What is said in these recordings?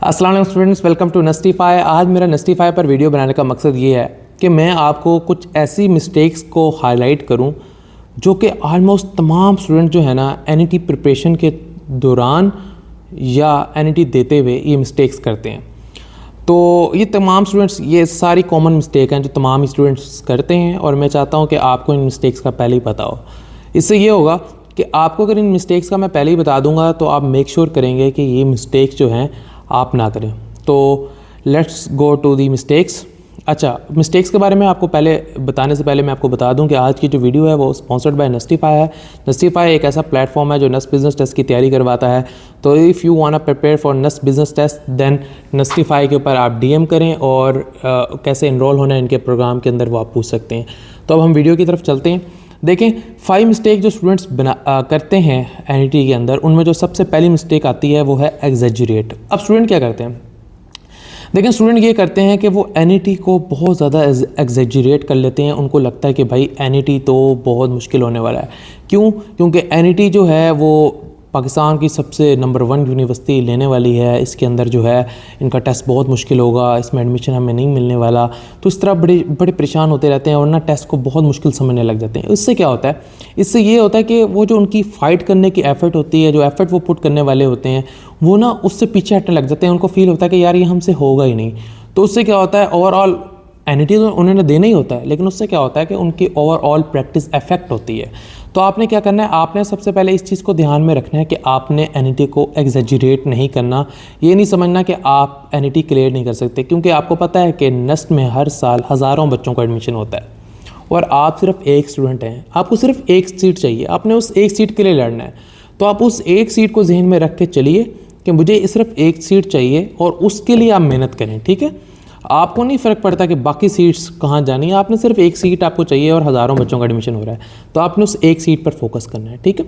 अस्सलाम वालेकुम students, welcome to नस्टिफाई। आज मेरा नस्टिफाई पर वीडियो बनाने का मकसद ये है कि मैं आपको कुछ ऐसी मिस्टेक्स को हाईलाइट करूं जो कि ऑलमोस्ट तमाम स्टूडेंट जो है ना एनईटी प्रिपरेशन के दौरान या एनईटी देते हुए ये मिस्टेक्स करते हैं। तो ये तमाम स्टूडेंट्स, ये सारी कॉमन मिस्टेक हैं जो तमाम स्टूडेंट्स करते हैं और मैं चाहता हूँ कि आपको इन मिस्टेक्स का पहले ही पता हो। इससे ये होगा कि आपको अगर इन मिस्टेक्स का मैं पहले ही बता दूंगा तो आप मेक श्योर करेंगे कि ये मिस्टेक्स जो हैं आप ना करें। तो let's go to the mistakes. अच्छा, मिस्टेक्स के बारे में आपको पहले बताने से पहले मैं आपको बता दूं कि आज की जो वीडियो है वो स्पॉन्सर्ड बाय नस्टिफाई है। नस्टिफाई एक ऐसा प्लेटफॉर्म है जो नस्ट बिजनेस टेस्ट की तैयारी करवाता है। तो if you want to prepare for NUST business test then Nustify के ऊपर आप डीएम करें और कैसे इनरोल होना है इनके प्रोग्राम के अंदर वो आप पूछ सकते हैं। तो अब हम वीडियो की तरफ चलते हैं। देखें, 5 मिस्टेक जो स्टूडेंट्स करते हैं एनईटी के अंदर, उनमें जो सबसे पहली मिस्टेक आती है वो है एग्जैजुरेट। अब स्टूडेंट क्या करते हैं? देखें, स्टूडेंट ये करते हैं कि वो एनईटी को बहुत ज़्यादा एग्जैजुरेट कर लेते हैं। उनको लगता है कि भाई एनईटी तो बहुत मुश्किल होने वाला है। क्यों? क्योंकि एनईटी जो है वो पाकिस्तान की सबसे नंबर 1 यूनिवर्सिटी लेने वाली है। इसके अंदर जो है इनका टेस्ट बहुत मुश्किल होगा, इसमें एडमिशन हमें नहीं मिलने वाला। तो इस तरह बड़े परेशान होते रहते हैं और ना टेस्ट को बहुत मुश्किल समझने लग जाते हैं। इससे क्या होता है? इससे ये होता है कि वो जो उनकी फ़ाइट करने की एफ़र्ट होती है, जो एफ़र्ट वो पुट करने वाले होते हैं, वो ना उससे पीछे हटने लग जाते हैं। उनको फील होता है कि यार ये हमसे होगा ही नहीं। तो उससे क्या होता है, ओवरऑल एनईटी तो उन्होंने देना ही होता है, लेकिन उससे क्या होता है कि उनकी ओवरऑल प्रैक्टिस अफेक्ट होती है। तो आपने क्या करना है, आपने सबसे पहले इस चीज़ को ध्यान में रखना है कि आपने एनईटी को एग्जैजुरेट नहीं करना। ये नहीं समझना कि आप एनईटी क्लियर नहीं कर सकते, क्योंकि आपको पता है कि नस्ट में हर साल हज़ारों बच्चों का एडमिशन होता है और आप सिर्फ एक स्टूडेंट हैं। आपको सिर्फ एक सीट चाहिए, आपने उस एक सीट के लिए लड़ना है। तो आप उस एक सीट को जहन में रख के चलिए कि मुझे सिर्फ एक सीट चाहिए और उसके लिए आप मेहनत करें। ठीक है, आपको नहीं फ़र्क पड़ता कि बाकी सीट्स कहाँ जानी है, आपने सिर्फ एक सीट आपको चाहिए और हज़ारों बच्चों का एडमिशन हो रहा है। तो आपने उस एक सीट पर फोकस करना है। ठीक है।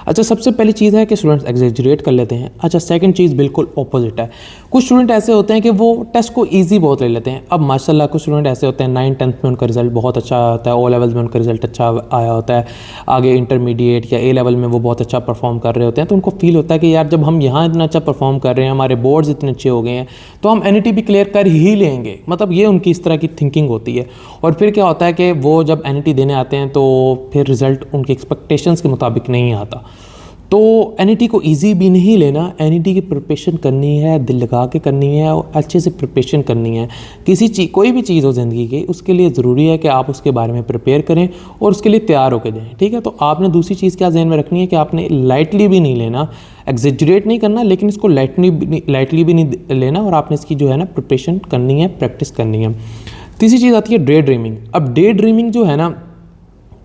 अच्छा, सबसे पहली चीज़ है कि स्टूडेंट्स एग्जैजुरेट कर लेते हैं। अच्छा, सेकंड चीज़ बिल्कुल ऑपोजिट है। कुछ स्टूडेंट ऐसे होते हैं कि वो टेस्ट को ईजी बहुत ले लेते हैं। अब माशाल्लाह कुछ स्टूडेंट ऐसे होते हैं 9th-10th में उनका रिजल्ट बहुत अच्छा होता है, O लेवल्स में उनका रिजल्ट अच्छा आया होता है, आगे इंटरमीडिएट या A लेवल में वो बहुत अच्छा परफॉर्म कर रहे होते हैं। तो उनको फील होता है कि यार जब हम यहाँ इतना अच्छा परफॉर्म कर रहे हैं, हमारे बोर्ड्स इतने अच्छे हो गए हैं, तो हम एनईटी भी क्लियर कर ही लेंगे। मतलब ये उनकी इस तरह की थिंकिंग होती है। और फिर क्या होता है कि वो जब एनईटी देने आते हैं तो फिर रिज़ल्ट उनके एक्सपेक्टेशंस के मुताबिक नहीं आता। तो एनईटी को इजी भी नहीं लेना। एनईटी की प्रिपरेशन करनी है, दिल लगा के करनी है और अच्छे से प्रिपरेशन करनी है। कोई भी चीज़ हो ज़िंदगी की, उसके लिए ज़रूरी है कि आप उसके बारे में प्रिपेयर करें और उसके लिए तैयार होकर जाएँ। ठीक है। तो आपने दूसरी चीज़ क्या ज़हन में रखनी है कि आपने लाइटली भी नहीं लेना, एग्जैजुरेट नहीं करना, लेकिन इसको लाइटली भी नहीं लेना और आपने इसकी जो है ना प्रिपरेशन करनी है, प्रैक्टिस करनी है। तीसरी चीज़ आती है डे ड्रीमिंग। अब डे ड्रीमिंग जो है ना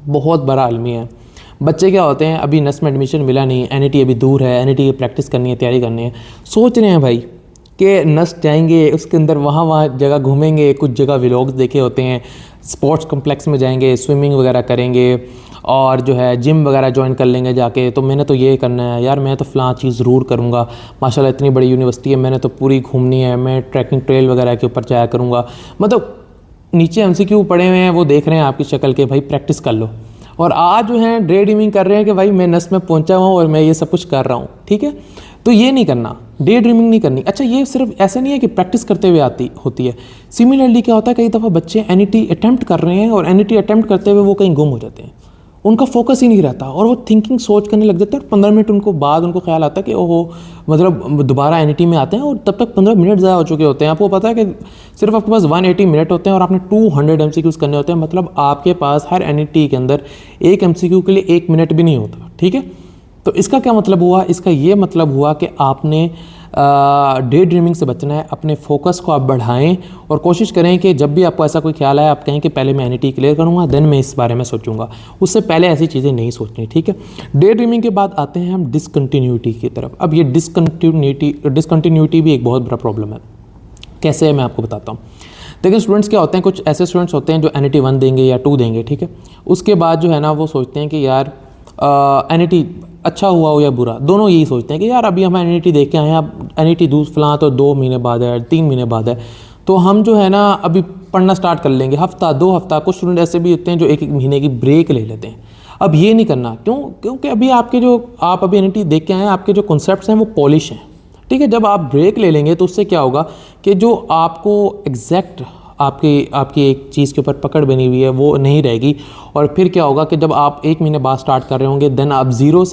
बहुत बड़ा आलमी है। बच्चे क्या होते हैं, अभी नस्ट में एडमिशन मिला नहीं, एनईटी अभी दूर है, एनईटी की प्रैक्टिस करनी है, तैयारी करनी है, सोच रहे हैं भाई कि नस्ट जाएंगे, उसके अंदर वहाँ जगह घूमेंगे, कुछ जगह व्लॉग्स देखे होते हैं, स्पोर्ट्स कम्प्लेक्स में जाएंगे, स्विमिंग वगैरह करेंगे और जो है जिम वगैरह ज्वाइन कर लेंगे जाके। तो मैंने तो ये करना है यार, मैं तो फ़लाँ चीज़ ज़रूर करूँगा, माशाल्लाह इतनी बड़ी यूनिवर्सिटी है, मैंने तो पूरी घूमनी है, मैं ट्रैकिंग ट्रेल वगैरह के ऊपर जाया करूँगा। मतलब नीचे MCQ पड़े हुए हैं, वो देख रहे हैं आपकी शक्ल के, भाई प्रैक्टिस कर लो। और आज जो है डे ड्रीमिंग कर रहे हैं कि भाई मैं नस्ट में पहुंचा हुआ हूँ और मैं ये सब कुछ कर रहा हूँ। ठीक है। तो ये नहीं करना, डे ड्रीमिंग नहीं करनी। अच्छा, ये सिर्फ ऐसा नहीं है कि प्रैक्टिस करते हुए होती है। सिमिलरली क्या होता है, कई दफ़ा बच्चे एनईटी अटैम्प्ट कर रहे हैं और एनईटी अटैम्प्ट करते हुए वो कहीं गुम हो जाते हैं, उनका फोकस ही नहीं रहता और वो थिंकिंग सोच करने लग जाते हैं। और 15 मिनट उनको बाद उनको ख्याल आता है कि ओहो, मतलब दोबारा एनईटी में आते हैं और तब तक 15 मिनट ज़्यादा हो चुके होते हैं। आपको पता है कि सिर्फ आपके पास 180 मिनट होते हैं और आपने 200 MCQs करने होते हैं। मतलब आपके पास हर एनईटी के अंदर एक MCQ के लिए 1 मिनट भी नहीं होता। ठीक है। तो इसका क्या मतलब हुआ? इसका ये मतलब हुआ कि आपने डे ड्रीमिंग से बचना है। अपने फोकस को आप बढ़ाएं और कोशिश करें कि जब भी आपको ऐसा कोई ख्याल आए, आप कहें कि पहले मैं एनईटी क्लियर करूंगा, देन मैं इस बारे में सोचूंगा। उससे पहले ऐसी चीज़ें नहीं सोचनी। ठीक है। डे ड्रीमिंग के बाद आते हैं हम डिसकंटिन्यूटी की तरफ। अब ये डिसकंटिन्यूटी भी एक बहुत बड़ा प्रॉब्लम है। कैसे है मैं आपको बताता हूँ। देखिए, स्टूडेंट्स क्या होते हैं, कुछ ऐसे स्टूडेंट्स होते हैं जो एनईटी 1 देंगे या 2 देंगे। ठीक है। उसके बाद जो है ना वो सोचते हैं कि यार एनईटी अच्छा हुआ हो या बुरा, दोनों यही सोचते हैं कि यार अभी हम एनईटी देख के आए हैं, अब एनईटी फलां तो 2 महीने बाद है, 3 महीने बाद है, तो हम जो है ना अभी पढ़ना स्टार्ट कर लेंगे, हफ्ता 2 हफ्ता। कुछ स्टूडेंट ऐसे भी होते हैं जो 1-1 महीने की ब्रेक ले लेते हैं। अब ये नहीं करना। क्योंकि अभी आप अभी एनईटी देख के आए हैं, आपके जो कॉन्सेप्ट्स हैं वो पॉलिश हैं। ठीक है। जब आप ब्रेक ले लेंगे तो उससे क्या होगा कि जो आपको एग्जैक्ट आपकी एक चीज़ के ऊपर पकड़ बनी हुई है वो नहीं रहेगी, और फिर क्या होगा कि जब आप 1 महीने बाद स्टार्ट कर रहे होंगे, देन आप ज़ीरो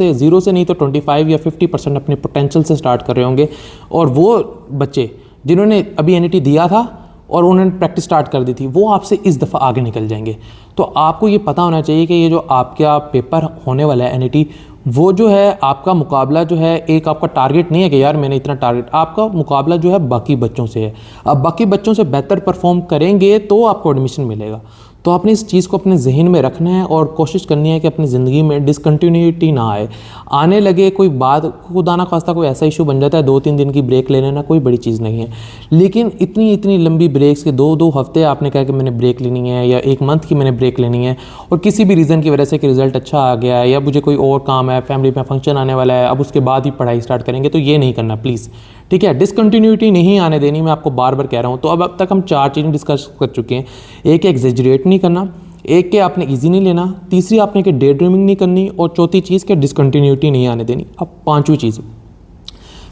से नहीं तो 25 या 50% अपने पोटेंशियल से स्टार्ट कर रहे होंगे। और वो बच्चे जिन्होंने अभी एनईटी दिया था और उन्होंने प्रैक्टिस स्टार्ट कर दी थी, वो आपसे इस दफ़ा आगे निकल जाएंगे। तो आपको ये पता होना चाहिए कि ये जो आपका पेपर होने वाला है एनईटी, वो जो है आपका मुकाबला जो है, एक आपका टारगेट नहीं है कि यार मैंने इतना टारगेट, आपका मुकाबला जो है बाकी बच्चों से है। अब बाकी बच्चों से बेहतर परफॉर्म करेंगे तो आपको एडमिशन मिलेगा। तो आपने इस चीज़ को अपने जहन में रखना है और कोशिश करनी है कि अपनी ज़िंदगी में डिसकंटिन्यूटी ना आए। आने लगे कोई बात, खुदा ना खास्ता कोई ऐसा इशू बन जाता है, 2-3 दिन की ब्रेक ले लेना कोई बड़ी चीज़ नहीं है। लेकिन इतनी लंबी ब्रेक्स के 2-2 हफ्ते आपने कहा कि मैंने ब्रेक लेनी है, या 1 मंथ की मैंने ब्रेक लेनी है, और किसी भी रीज़न की वजह से कि रिज़ल्ट अच्छा आ गया है या मुझे कोई और काम है, फैमिली में फंक्शन आने वाला है, अब उसके बाद ही पढ़ाई स्टार्ट करेंगे, तो ये नहीं करना प्लीज़। ठीक है, डिसकंटिन्यूटी नहीं आने देनी, मैं आपको बार बार कह रहा हूँ। तो अब तक हम 4 चीज़ें डिस्कस कर चुके हैं। एक एग्जेजरेट नहीं करना, एक के आपने इजी नहीं लेना, तीसरी आपने कि डे ड्रीमिंग नहीं करनी, और चौथी चीज़ के डिसकंटिन्यूटी नहीं आने देनी। अब 5वीं चीज़,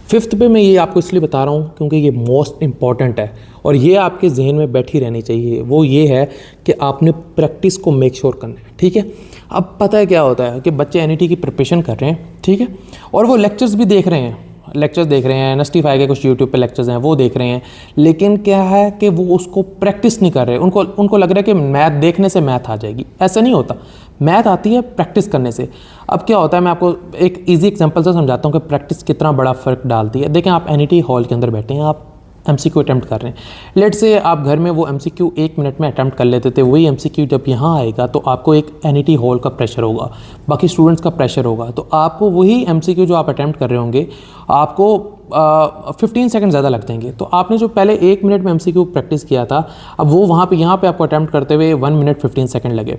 5th पे मैं ये आपको इसलिए बता रहा हूँ क्योंकि ये मोस्ट इंपॉर्टेंट है और ये आपके जहन में बैठी रहनी चाहिए। वो ये है कि आपने प्रैक्टिस को मेक श्योर करना है। ठीक है, अब पता है क्या होता है कि बच्चे एनईटी की प्रिपरेशन कर रहे हैं, ठीक है, और वो लेक्चर्स भी देख रहे हैं, नस्टीफाई के कुछ यूट्यूब पे लेक्चर्स हैं वो देख रहे हैं, लेकिन क्या है कि वो उसको प्रैक्टिस नहीं कर रहे। उनको लग रहा है कि मैथ देखने से मैथ आ जाएगी। ऐसा नहीं होता, मैथ आती है प्रैक्टिस करने से। अब क्या होता है, मैं आपको एक इजी एग्जांपल से समझाता हूँ कि प्रैक्टिस कितना बड़ा फ़र्क डालती है। देखें, आप एनईटी हॉल के अंदर बैठे हैं, आप एमसीक्यू अटैम्प्ट कर रहे हैं। लेट से आप घर में वो एमसीक्यू 1 मिनट में अटैम्प्ट कर लेते थे, वही एमसीक्यू जब यहाँ आएगा तो आपको एक एनईटी हॉल का प्रेशर होगा, बाकी स्टूडेंट्स का प्रेशर होगा, तो आपको वही एमसीक्यू जो आप अटैम्प्ट कर रहे होंगे आपको 15 सेकंड ज़्यादा लग जाएंगे। तो आपने जो पहले 1 मिनट में एमसीक्यू प्रैक्टिस किया था, अब वो वहाँ पे यहाँ पे आपको अटैम्प्ट करते हुए 1 मिनट 15 सेकंड लगे।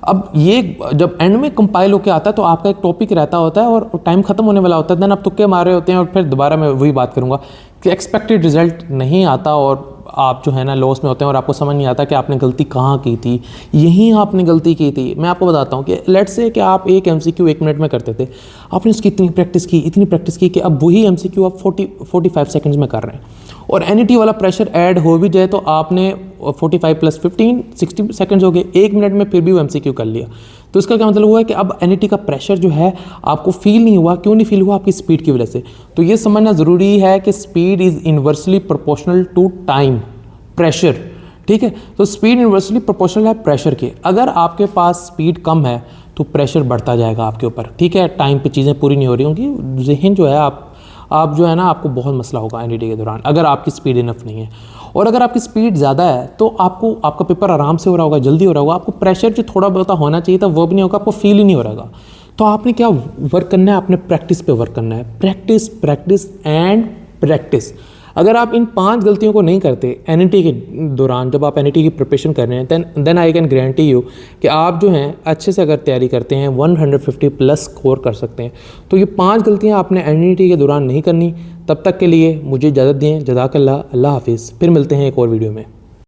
अब ये जब एंड में कंपाइल होकर आता है तो आपका एक टॉपिक रहता होता है और टाइम खत्म होने वाला होता है, देन आप तुक्के मारे होते हैं, और फिर दोबारा मैं वही बात करूँगा कि एक्सपेक्टेड रिजल्ट नहीं आता और आप जो है ना लॉस में होते हैं और आपको समझ नहीं आता कि आपने गलती कहाँ की थी। यहीं आपने गलती की थी। मैं आपको बताता हूँ कि लेट्स से कि आप एक एमसीक्यू 1 मिनट में करते थे, आपने उसकी इतनी प्रैक्टिस की कि अब वही एमसीक्यू आप 45 सेकंड्स में कर रहे हैं, और एनईटी वाला प्रेशर ऐड हो भी जाए तो आपने 45 + 15 60 सेकंड्स हो गए, 1 मिनट में फिर भी वो एमसीक्यू कर लिया। तो इसका क्या मतलब हुआ है कि अब एनईटी का प्रेशर जो है आपको फील नहीं हुआ। क्यों नहीं फील हुआ? आपकी स्पीड की वजह से। तो ये समझना ज़रूरी है कि speed is inversely proportional to time pressure. ठीक है, तो स्पीड इन्वर्सली प्रोपोर्शनल है प्रेशर के। अगर आपके पास स्पीड कम है तो प्रेशर बढ़ता जाएगा आपके ऊपर। ठीक है, टाइम पे चीज़ें पूरी नहीं हो रही होंगी, जहन जो है आप जो है ना आपको बहुत मसला होगा एनईटी के दौरान अगर आपकी स्पीड इनफ नहीं है। और अगर आपकी स्पीड ज़्यादा है तो आपका पेपर आराम से हो रहा होगा, जल्दी हो रहा होगा, आपको प्रेशर जो थोड़ा बहुत होना चाहिए था वो भी नहीं होगा, आपको फील ही नहीं हो रहा होगा। तो आपने क्या वर्क करना है? आपने प्रैक्टिस पे वर्क करना है। Practice practice and practice. अगर आप इन 5 गलतियों को नहीं करते एनईटी के दौरान, जब आप एनईटी की प्रिपरेशन कर रहे हैं, then I can guarantee you कि आप जो हैं अच्छे से अगर तैयारी करते हैं 150+ स्कोर कर सकते हैं। तो ये 5 गलतियां आपने एनईटी के दौरान नहीं करनी। तब तक के लिए मुझे इजाज़त दें। जज़ाकल्लाह, अल्लाह हाफिज़। फिर मिलते हैं एक और वीडियो में।